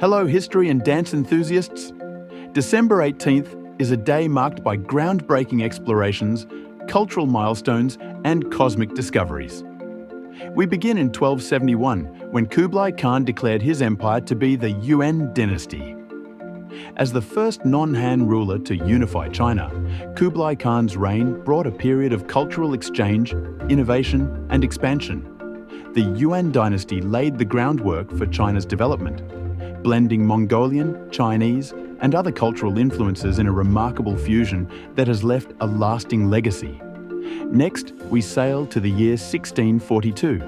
Hello, history and dance enthusiasts. December 18th is a day marked by groundbreaking explorations, cultural milestones, and cosmic discoveries. We begin in 1271, when Kublai Khan declared his empire to be the Yuan Dynasty. As the first non-Han ruler to unify China, Kublai Khan's reign brought a period of cultural exchange, innovation, and expansion. The Yuan Dynasty laid the groundwork for China's development, blending Mongolian, Chinese, and other cultural influences in a remarkable fusion that has left a lasting legacy. Next, we sail to the year 1642,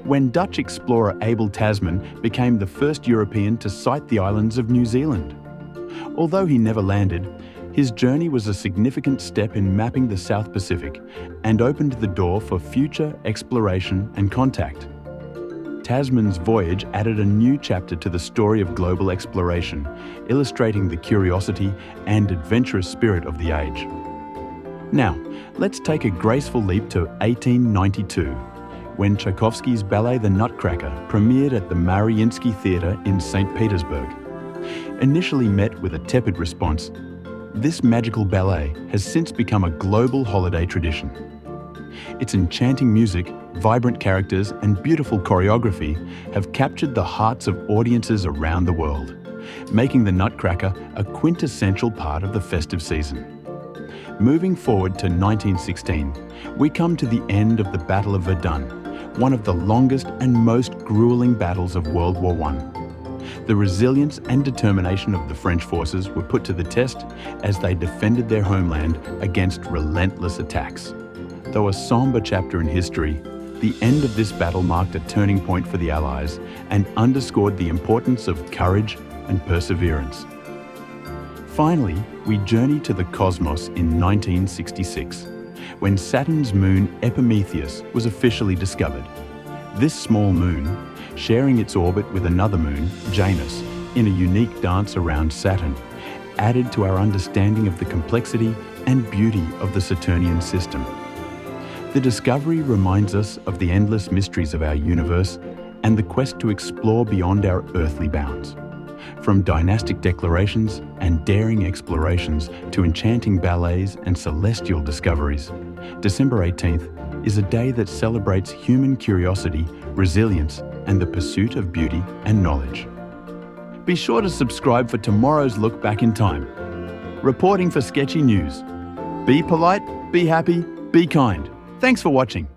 when Dutch explorer Abel Tasman became the first European to sight the islands of New Zealand. Although he never landed, his journey was a significant step in mapping the South Pacific and opened the door for future exploration and contact. Tasman's voyage added a new chapter to the story of global exploration, illustrating the curiosity and adventurous spirit of the age. Now, let's take a graceful leap to 1892, when Tchaikovsky's ballet The Nutcracker premiered at the Mariinsky Theatre in St. Petersburg. Initially met with a tepid response, this magical ballet has since become a global holiday tradition. Its enchanting music, vibrant characters, and beautiful choreography have captured the hearts of audiences around the world, making the Nutcracker a quintessential part of the festive season. Moving forward to 1916, we come to the end of the Battle of Verdun, one of the longest and most grueling battles of World War I. The resilience and determination of the French forces were put to the test as they defended their homeland against relentless attacks. Though a somber chapter in history, the end of this battle marked a turning point for the Allies and underscored the importance of courage and perseverance. Finally, we journey to the cosmos in 1966, when Saturn's moon Epimetheus was officially discovered. This small moon, sharing its orbit with another moon, Janus, in a unique dance around Saturn, added to our understanding of the complexity and beauty of the Saturnian system. The discovery reminds us of the endless mysteries of our universe and the quest to explore beyond our earthly bounds. From dynastic declarations and daring explorations to enchanting ballets and celestial discoveries, December 18th is a day that celebrates human curiosity, resilience, and the pursuit of beauty and knowledge. Be sure to subscribe for tomorrow's look back in time. Reporting for Sketchy News. Be polite, be happy, be kind. Thanks for watching.